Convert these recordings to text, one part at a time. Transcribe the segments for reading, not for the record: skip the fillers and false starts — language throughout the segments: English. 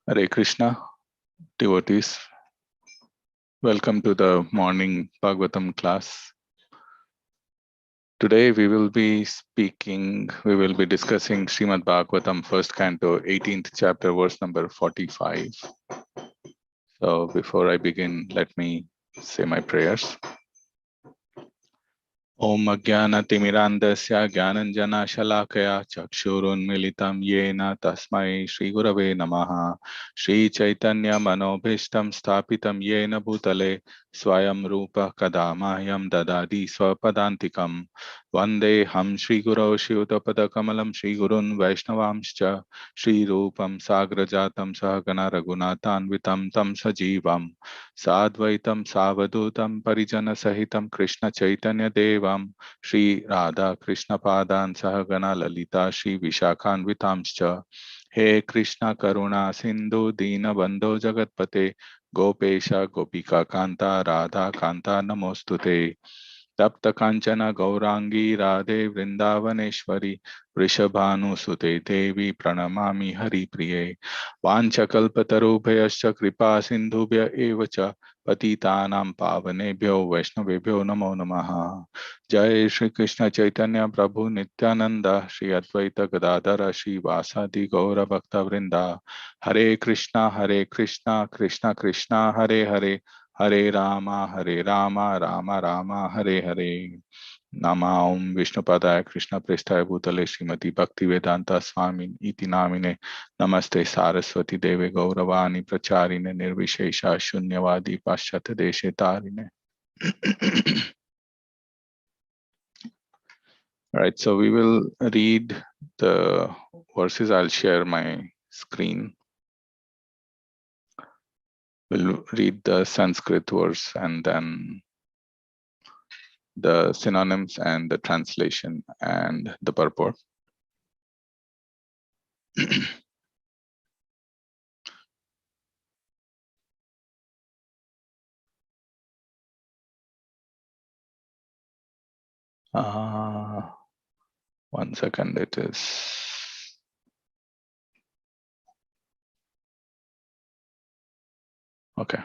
Hare Krishna, devotees. Welcome to the morning Bhagavatam class. Today we will be discussing Srimad Bhagavatam, first canto, 18th chapter, verse number 45. So before I begin, let me say my prayers. Om Ajnana-timirandasya Jnananjana-shalakaya Chakshurunmilitam Yena Tasmai Shri Gurave Namaha Shri Chaitanya Manobhishtam Sthapitam Yena Bhutale Swayam Rupa Kadamahyam Dadadi Swapadantikam Vande Ham Shri Guru Shivatapada Kamalam Shri Gurun Vaishnavamscha Shri Rupam Sagrajatam Sahagana Raghunathanvitam Tam Sajivam Sadvaitam Savadutam Parijana Sahitam Krishna Chaitanya Devam Shri Radha Krishna Padan Sahagana Lalita Shri Vishakhan Vitamscha He Krishna Karuna Sindhu Dina Bandho Jagatpate Gopesha Gopika Kanta Radha Kanta Namostute Tapta Kanchana Gaurangi Radhe Vrindavaneshwari Vrishabhanu Sute Devi Pranamami Hari Priye Vanchakalpatarubhyascha Kripa Sindhubhya Evacha Patitanam Pavanebhyo Vaishnavebhyo Namo Namaha Jai Shri Krishna Chaitanya Prabhu Nityananda Shri Advaita Gadadara Shri Vasadi Gaura Bhakta Vrinda Hare Krishna Krishna Krishna Hare Hare Hare Rama, Rama Rama, Hare Hare. Nama Om Vishnupadaya Krishna Prestaya Bhutale Srimati Bhaktivedanta Swami Iti Namine Namaste Saraswati Deve Gauravani Pracharine Nirvishesha Shunyavadi Paschata Deshe Tarine. Right, so we will read the verses. I'll share my screen. We'll read the Sanskrit verse and then the synonyms and the translation and the purport. One second, it is. Okay.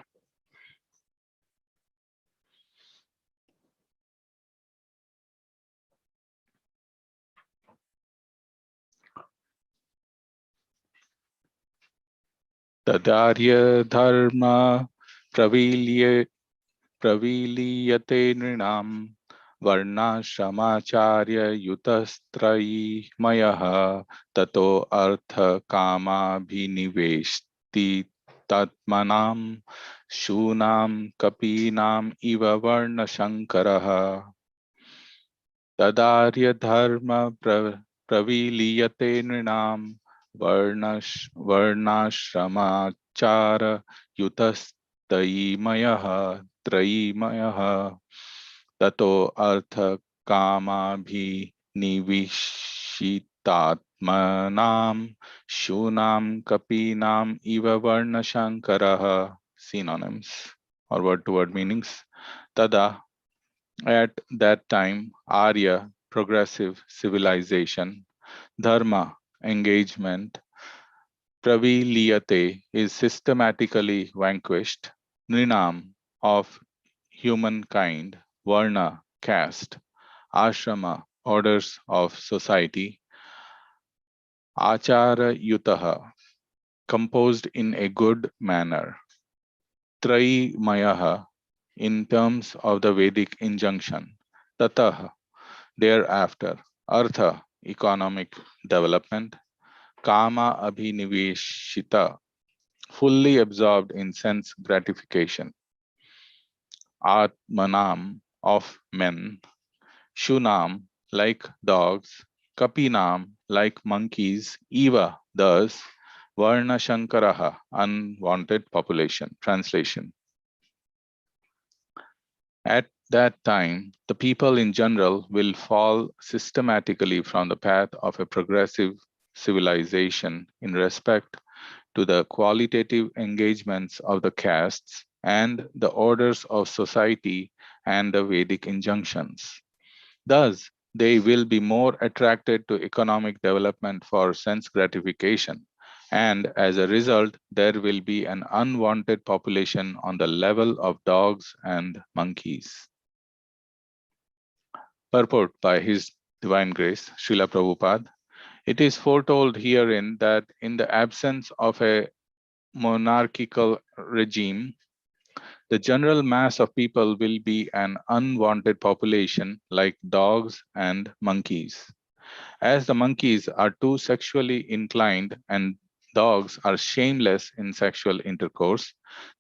Tadarya dharma praviliyate nrinam varnashramacharya yutastrayi mayaha tato artha kama bhiniveshti tatmanam shunam kapinam iva varnashankaraha Tadarya dharma praviliyate nrinam varnashramachara yutastayimayaha trayimayaha tato artha kama bhi nivishitatmanam shunam kapinam iva varnashankaraha. Synonyms or word to word meanings. Tada, at that time, Arya, progressive civilization, Dharma, engagement, Praviliyate is systematically vanquished, Nrinam, of humankind, Varna, caste, Ashrama, orders of society, Achara Yutaha, composed in a good manner, Trayi Mayaha, in terms of the Vedic injunction, Tatah, thereafter, Artha, economic development, Kama Abhiniveshita, fully absorbed in sense gratification, Atmanam, of men, Shunam, like dogs, Kapinam, like monkeys, Eva, thus, Varna Shankaraha, unwanted population. Translation. At that time, the people in general will fall systematically from the path of a progressive civilization in respect to the qualitative engagements of the castes and the orders of society and the Vedic injunctions. Thus, they will be more attracted to economic development for sense gratification And as a result, there will be an unwanted population on the level of dogs and monkeys. Purport by His Divine Grace, Srila Prabhupada. It is foretold herein that in the absence of a monarchical regime, the general mass of people will be an unwanted population like dogs and monkeys. As the monkeys are too sexually inclined and dogs are shameless in sexual intercourse,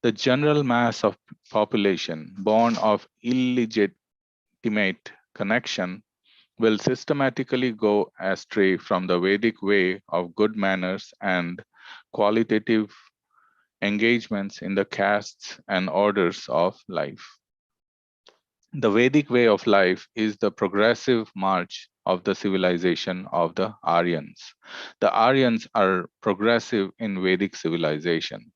the general mass of population born of illegitimate connection will systematically go astray from the Vedic way of good manners and qualitative engagements in the castes and orders of life. The Vedic way of life is the progressive march of the civilization of the Aryans. The Aryans are progressive in Vedic civilization.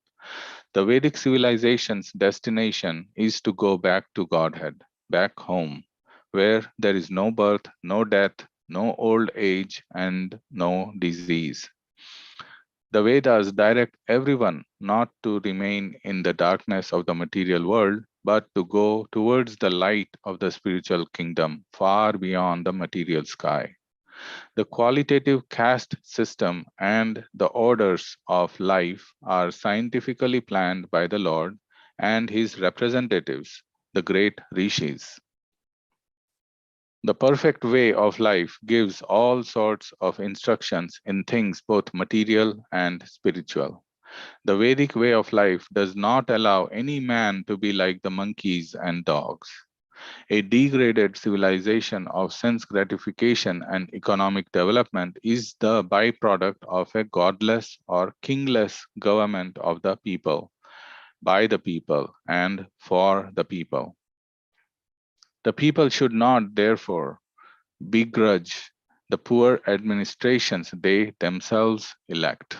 The Vedic civilization's destination is to go back to Godhead, back home, where there is no birth, no death, no old age, and no disease. The Vedas direct everyone not to remain in the darkness of the material world, but to go towards the light of the spiritual kingdom far beyond the material sky. The qualitative caste system and the orders of life are scientifically planned by the Lord and his representatives, the great rishis. The perfect way of life gives all sorts of instructions in things both material and spiritual. The Vedic way of life does not allow any man to be like the monkeys and dogs. A degraded civilization of sense gratification and economic development is the byproduct of a godless or kingless government of the people, by the people, and for the people. The people should not, therefore, begrudge the poor administrations they themselves elect.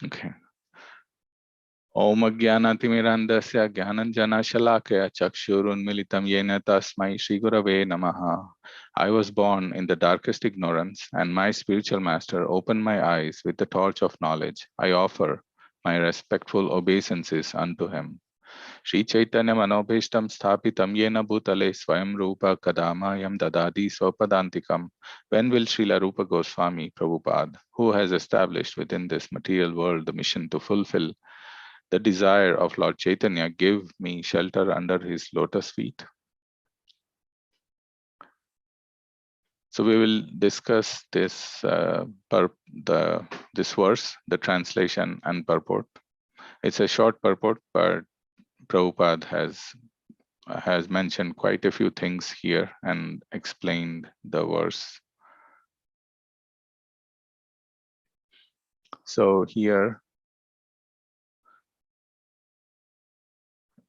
Okay. Om Jnanatimirandasya Jnananjana Chakshurunmilitam Yena Tasmai Shri Gurave Namaha. I was born in the darkest ignorance, and my spiritual master opened my eyes with the torch of knowledge. I offer my respectful obeisances unto him. Shri Chaitanya Manobhishtam Sthapitam Yena Bhutale Swayam Rupa Kadamayam Dadadi Swapadantikam. When will Srila Rupa Goswami Prabhupada, who has established within this material world the mission to fulfill the desire of Lord Chaitanya, give me shelter under his lotus feet? So we will discuss this this verse, the translation and purport. It's a short purport, but Prabhupada has mentioned quite a few things here and explained the verse. So here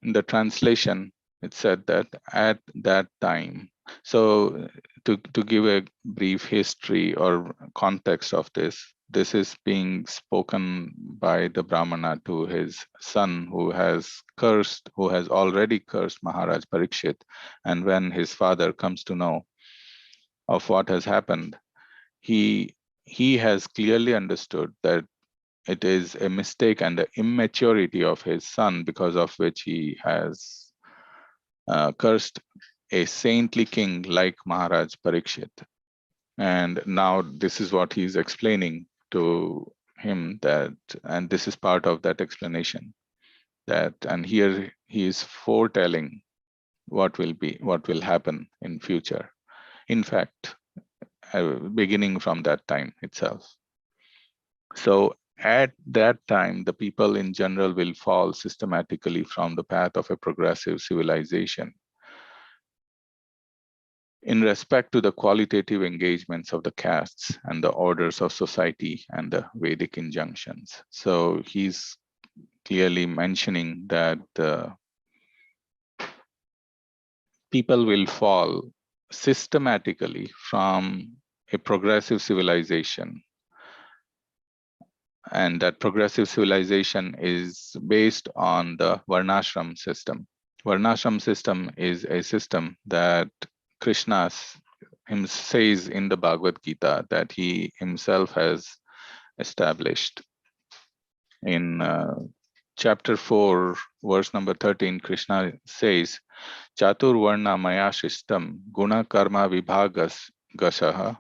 in the translation, it said that at that time. So to give a brief history or context of this is being spoken by the Brahmana to his son who has already cursed Maharaj Parikshit. And when his father comes to know of what has happened, he has clearly understood that it is a mistake and the immaturity of his son because of which he has cursed a saintly king like Maharaj Parikshit. And now this is what he's explaining to him, that, and this is part of that explanation, that, and here he is foretelling what will happen in future. In fact, beginning from that time itself. So at that time, the people in general will fall systematically from the path of a progressive civilization in respect to the qualitative engagements of the castes and the orders of society and the Vedic injunctions. So he's clearly mentioning that people will fall systematically from a progressive civilization, and that progressive civilization is based on the Varnashram system. Varnashram system is a system that Krishna's says in the Bhagavad Gita that he himself has established. In chapter 4, verse number 13, Krishna says, Chatur Varna Maya Shishtam Guna Karma Vibhagas Gashaha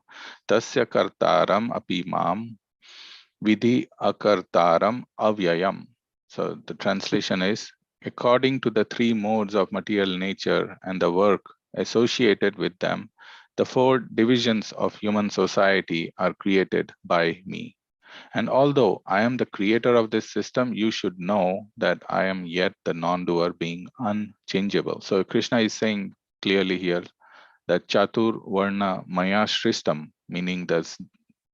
Tasya Kartaram Apimam Vidhi Akartaram Avyayam. So the translation is, according to the three modes of material nature and the work associated with them, the four divisions of human society are created by me. And although I am the creator of this system, you should know that I am yet the non-doer, being unchangeable. So Krishna is saying clearly here that Chatur Varna Maya Shristam, meaning that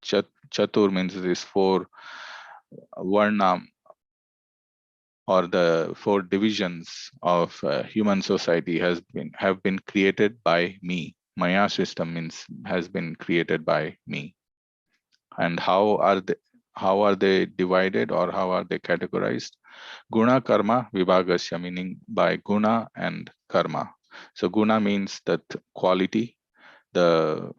Chatur means these four Varna, or the four divisions of human society have been created by me. Maya system means has been created by me. And how are they divided, or how are they categorized? Guna karma vibhagasya, meaning by guna and karma. So guna means that quality, the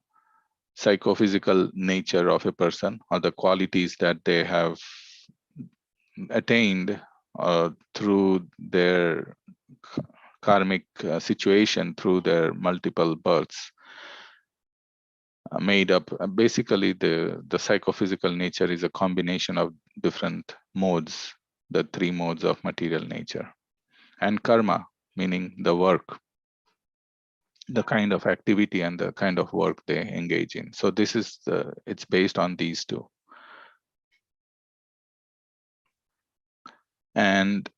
psychophysical nature of a person, or the qualities that they have attained through their karmic situation, through their multiple births, made up. Basically, the psychophysical nature is a combination of different modes, the three modes of material nature. And karma, meaning the work, the kind of activity and the kind of work they engage in. So this is it's based on these two. And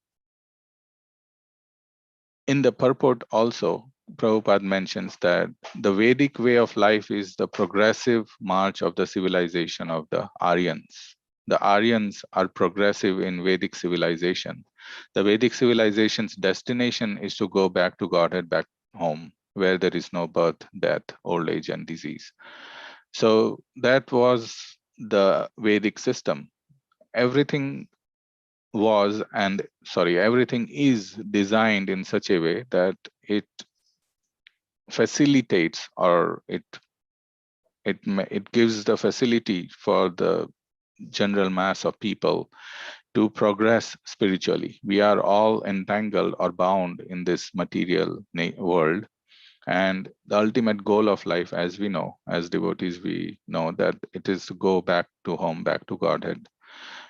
in the purport also, Prabhupada mentions that the Vedic way of life is the progressive march of the civilization of the Aryans. The Aryans are progressive in Vedic civilization. The Vedic civilization's destination is to go back to Godhead, back home, where there is no birth, death, old age, and disease. So that was the Vedic system. Everything everything is designed in such a way that it facilitates, or it gives the facility for the general mass of people to progress spiritually. We are all entangled or bound in this material world, and the ultimate goal of life, as we know, as devotees, we know that it is to go back to home, back to Godhead.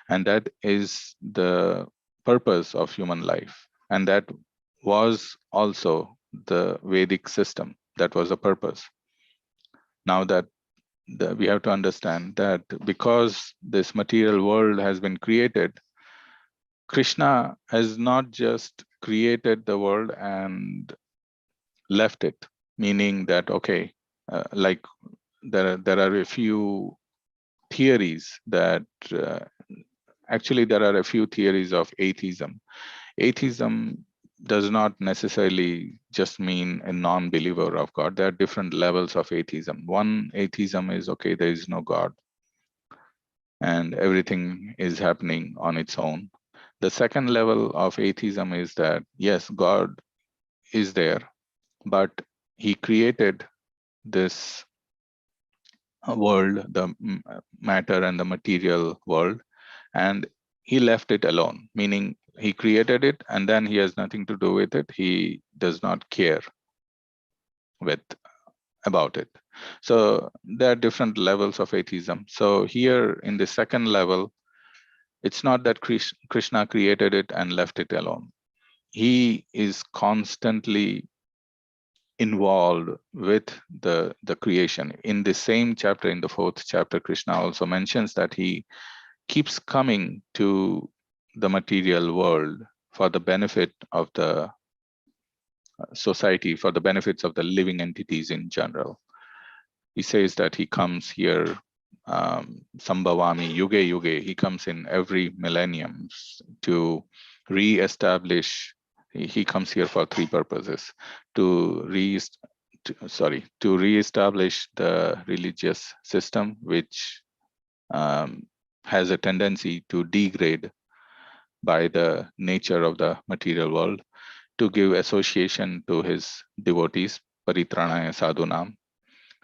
And that is the purpose of human life. And that was also the Vedic system. That was the purpose. Now that we have to understand that because this material world has been created, Krishna has not just created the world and left it, meaning that, okay, like there are a few theories that actually, there are a few theories of atheism. Atheism does not necessarily just mean a non-believer of God. There are different levels of atheism. One atheism is, okay, there is no God, and everything is happening on its own. The second level of atheism is that, yes, God is there, but he created this world, the matter and the material world, and he left it alone, meaning he created it and then he has nothing to do with it. He does not care about it. So there are different levels of atheism. So here in the second level, it's not that Krishna created it and left it alone. He is constantly involved with the creation. In the same chapter, in the 4th chapter, Krishna also mentions that he keeps coming to the material world for the benefit of the society, for the benefits of the living entities in general. He says that he comes here, Sambhavami Yuge Yuge, he comes in every millennium to re-establish. He comes here for three purposes: to re-establish the religious system, which has a tendency to degrade by the nature of the material world, to give association to his devotees, Paritranaya Sadhunam,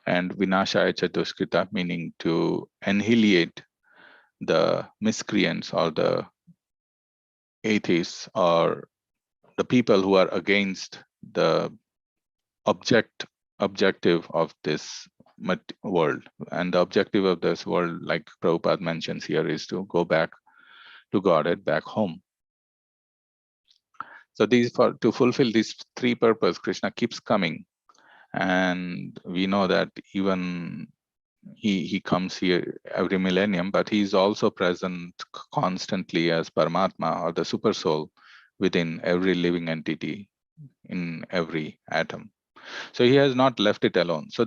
and Vinashaya Chatuskrita, meaning to annihilate the miscreants or the atheists or the people who are against the objective of this world. And the objective of this world, like Prabhupada mentions here, is to go back to Godhead, back home. So to fulfill these three purposes, Krishna keeps coming. And we know that even he comes here every millennium, but he's also present constantly as Paramatma, or the super soul, within every living entity, in every atom. So he has not left it alone. So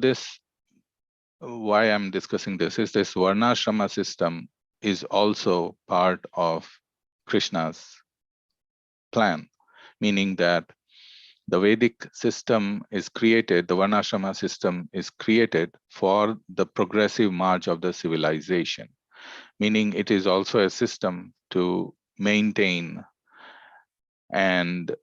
why I'm discussing this is this Varnasrama system is also part of Krishna's plan, meaning that the Vedic system is created, the Varnasrama system is created for the progressive march of the civilization, meaning it is also a system to maintain and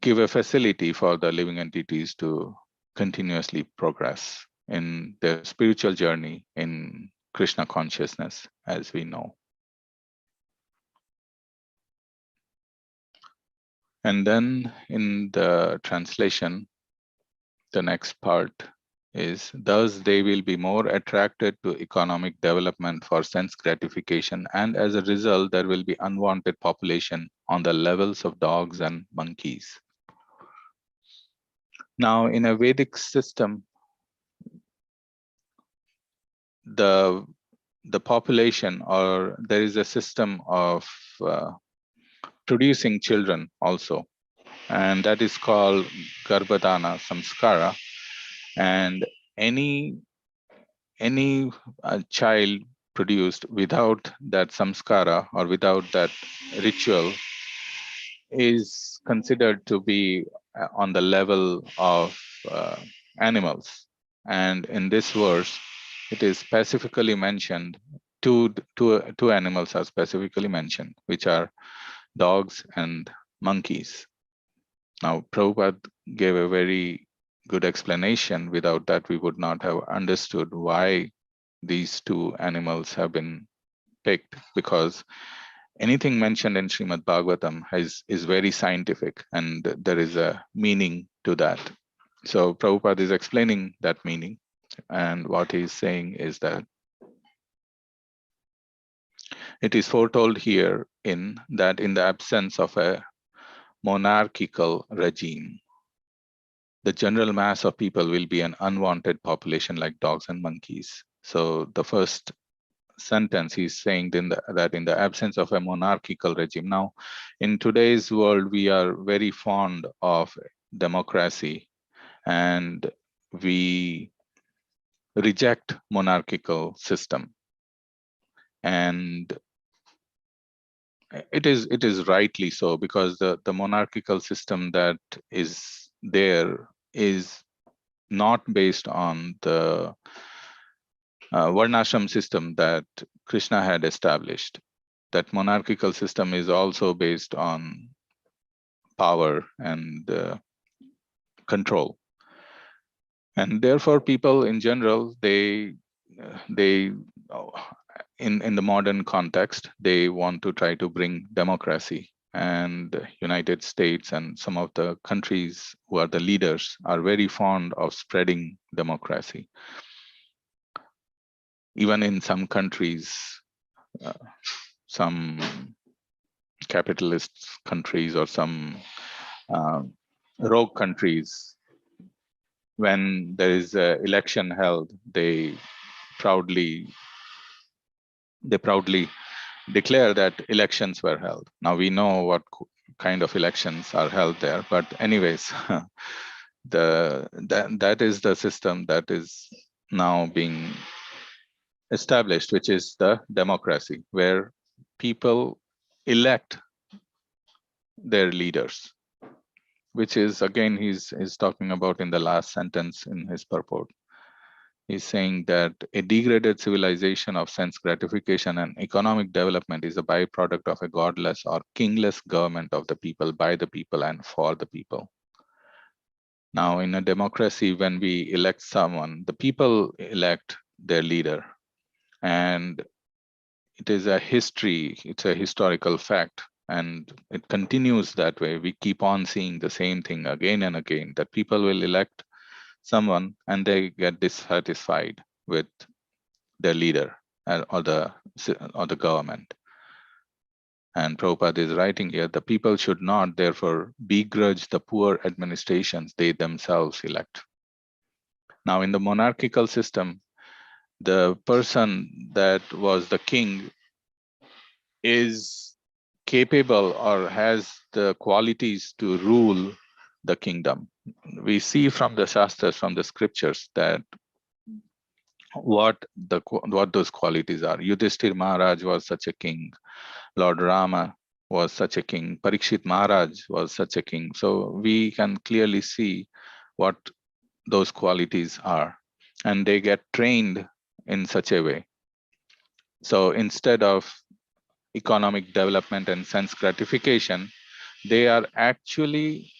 give a facility for the living entities to continuously progress in their spiritual journey in Krishna consciousness, as we know. And then in the translation, the next part is, thus they will be more attracted to economic development for sense gratification, and as a result, there will be unwanted population on the levels of dogs and monkeys. Now, in a Vedic system, the population, or there is a system of producing children also, and that is called Garbhadana Samskara. And any child produced without that samskara or without that ritual is considered to be on the level of animals. And in this verse, it is specifically mentioned, two animals are specifically mentioned, which are dogs and monkeys. Now, Prabhupada gave a very good explanation. Without that, we would not have understood why these two animals have been picked, because anything mentioned in Srimad Bhagavatam is very scientific, and there is a meaning to that. So Prabhupada is explaining that meaning, and what he's saying is that it is foretold here that in the absence of a monarchical regime, the general mass of people will be an unwanted population like dogs and monkeys. So the first sentence he's saying that in the absence of a monarchical regime. Now, in today's world, we are very fond of democracy, and we reject monarchical system. And it is rightly so, because the monarchical system that is there is not based on the Varnashram system that Krishna had established. That monarchical system is also based on power and control. And therefore, people in general, they in the modern context, they want to try to bring democracy. And United States and some of the countries who are the leaders are very fond of spreading democracy. Even in some countries, some capitalist countries or some rogue countries, when there is an election held, they proudly declare that elections were held. Now we know what kind of elections are held there, but anyways, that is the system that is now being established, which is the democracy, where people elect their leaders, which is, again, he's talking about in the last sentence in his purport. He's saying that a degraded civilization of sense gratification and economic development is a byproduct of a godless or kingless government of the people, by the people, and for the people. Now, in a democracy, when we elect someone, the people elect their leader. And it is a history, it's a historical fact, and it continues that way. We keep on seeing the same thing again and again, that people will elect someone and they get dissatisfied with their leader or the government. And Prabhupada is writing here, the people should not therefore begrudge the poor administrations they themselves elect. Now, in the monarchical system, the person that was the king is capable or has the qualities to rule the kingdom. We see from the Shastras, from the scriptures, that what those qualities are. Yudhishthir Maharaj was such a king. Lord Rama was such a king. Parikshit Maharaj was such a king. So we can clearly see what those qualities are, and they get trained in such a way. So instead of economic development and sense gratification, they are actually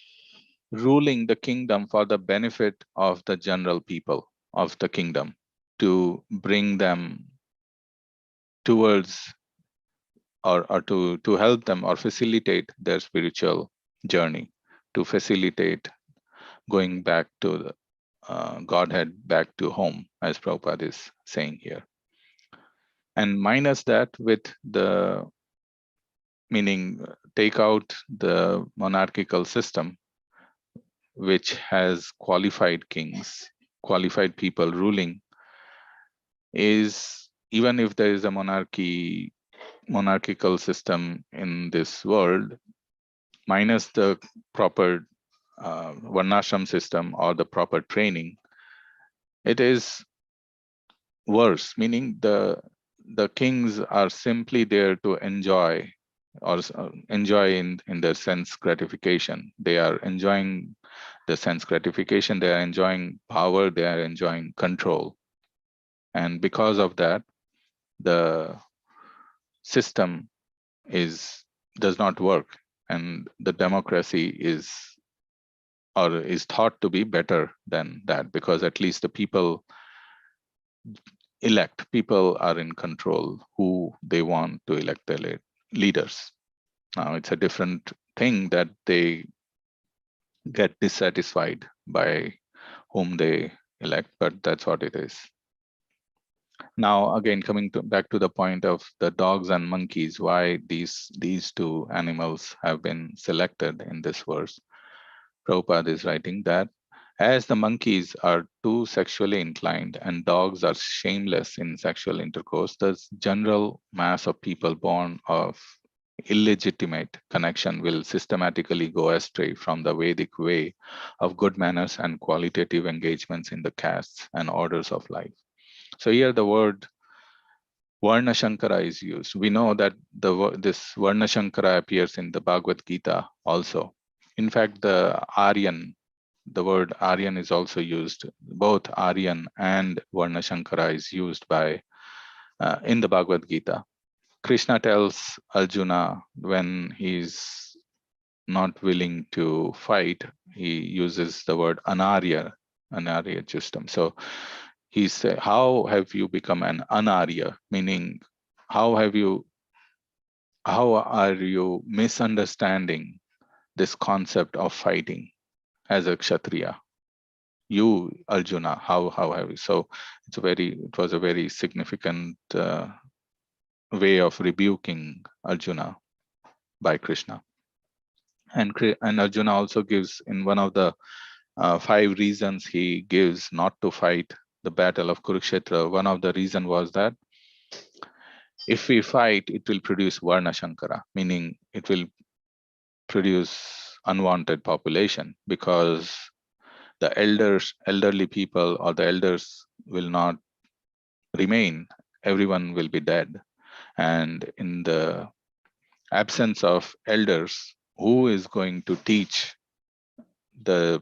ruling the kingdom for the benefit of the general people of the kingdom, to bring them towards or to help them or facilitate their spiritual journey, to facilitate going back to the Godhead, back to home, as Prabhupada is saying here. And minus that with the meaning, take out the monarchical system, which has qualified kings, qualified people ruling, is even if there is a monarchical system in this world, minus the proper Varnashram system or the proper training, it is worse, meaning the kings are simply there to enjoy or enjoy in their sense gratification. They are enjoying the sense gratification, they are enjoying power, they are enjoying control. And because of that, the system does not work, and the democracy is thought to be better than that, because at least the people are in control who they want to elect their leaders. Now it's a different thing that they get dissatisfied by whom they elect, but that's what it is. Now, again, coming back to the point of the dogs and monkeys, why these two animals have been selected in this verse. Prabhupada is writing that as the monkeys are too sexually inclined and dogs are shameless in sexual intercourse, the general mass of people born of illegitimate connection will systematically go astray from the Vedic way of good manners and qualitative engagements in the castes and orders of life. So here the word Varnashankara is used. We know that this Varnashankara appears in the Bhagavad Gita also. In fact, the word Aryan is also used. Both Aryan and Varnashankara is used in the Bhagavad Gita. Krishna tells Arjuna when he's not willing to fight, he uses the word Anarya Justam. So he said, how have you become an Anarya? Meaning, how are you misunderstanding this concept of fighting as a Kshatriya? You, Arjuna, how have you? So it was a very significant way of rebuking Arjuna by Krishna. And Arjuna also gives, in one of the 5 reasons he gives not to fight the battle of Kurukshetra, one of the reason was that if we fight, it will produce Varna Shankara, meaning it will produce unwanted population, because the elderly people or the elders will not remain. Everyone will be dead. And in the absence of elders, who is going to teach the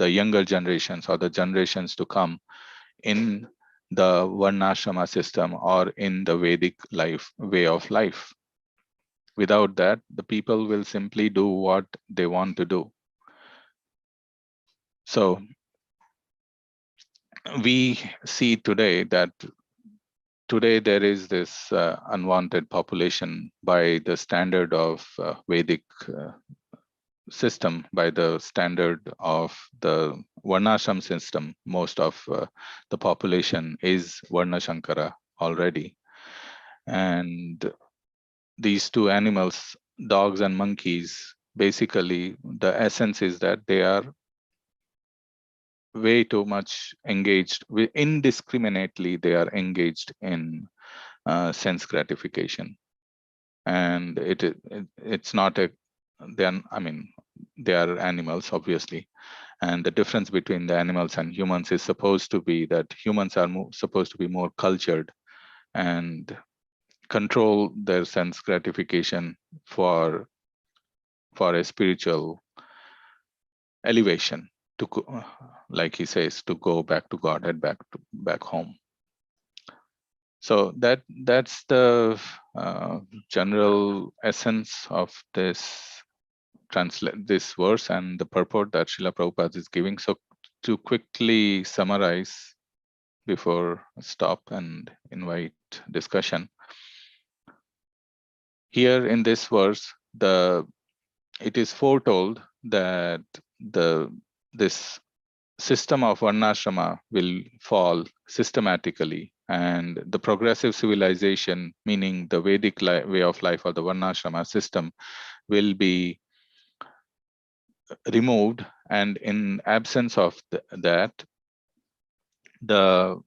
younger generations or the generations to come in the Varnasrama system or in the Vedic way of life? Without that, the people will simply do what they want to do. So we see today that today there is this unwanted population by the standard of Vedic system, by the standard of the Varnashram system. Most of the population is Varnashankara already. And these two animals, dogs and monkeys, basically the essence is that they are way too much engaged, indiscriminately they are engaged in sense gratification. And it's not a, then I mean, they are animals, obviously. And the difference between the animals and humans is supposed to be that humans are supposed to be more cultured and control their sense gratification for a spiritual elevation, to like he says, to go back to God and back home. So that's the general essence of this verse and the purport that Srila Prabhupada is giving. So to quickly summarize before I stop and invite discussion, here in this verse, it is foretold that this system of Varnasrama will fall systematically, and the progressive civilization, meaning the Vedic way of life or the Varnasrama system, will be removed. And in absence of that, the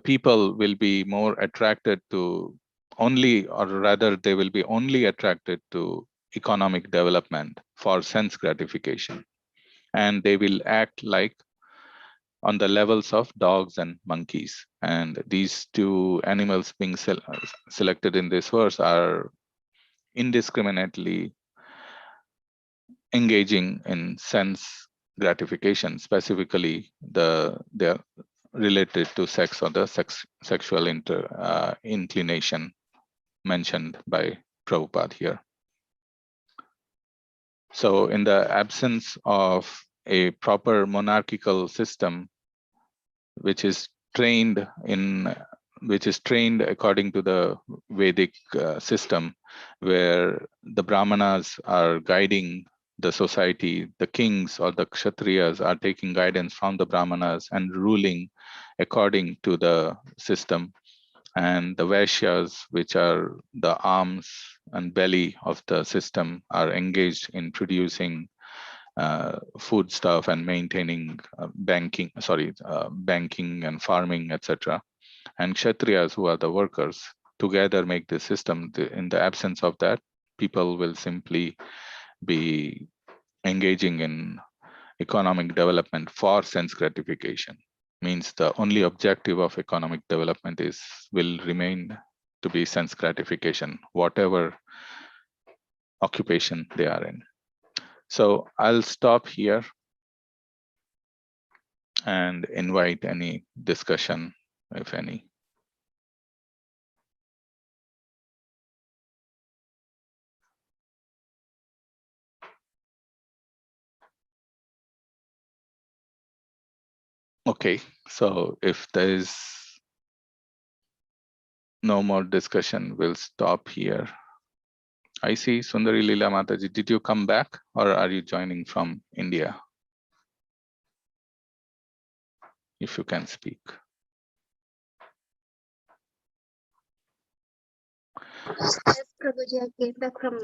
people will be more attracted to only, or rather they will be only attracted to economic development for sense gratification, and they will act like on the levels of dogs and monkeys. And these two animals being selected in this verse are indiscriminately engaging in sense gratification, specifically they're related to sex or the sexual inclination mentioned by Prabhupada here. So in the absence of a proper monarchical system, which is trained according to the Vedic system, where the Brahmanas are guiding the society, the kings or the Kshatriyas are taking guidance from the Brahmanas and ruling according to the system, and the Vaishyas, which are the arms and belly of the system, are engaged in producing food stuff and maintaining banking and farming, etc. And Kshatriyas, who are the workers, together make the system. In the absence of that, people will simply be engaging in economic development for sense gratification. Means the only objective of economic development will remain to be sense gratification, whatever occupation they are in. So I'll stop here and invite any discussion, if any. Okay, so if there is no more discussion, we'll stop here. I see Sundari Leela Mataji. Did you come back or are you joining from India? If you can speak. Yes, Prabhuji, I came back from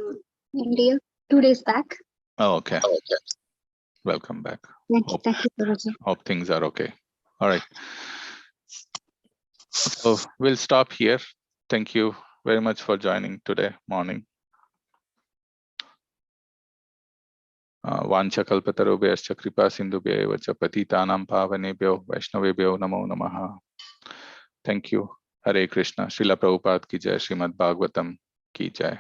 India 2 days back. Oh, okay. Welcome back. Thank you, Prabhuji. Hope things are okay. All right. So we'll stop here. Thank you very much for joining today morning. Vancha kalpatarubhyascha kripa sindhubhya cha patitanam pavanebhyo vaishnavebhyo namo namaha. Thank you. Hare Krishna. Srila Prabhupada ki jai. Srimad Bhagavatam ki jai.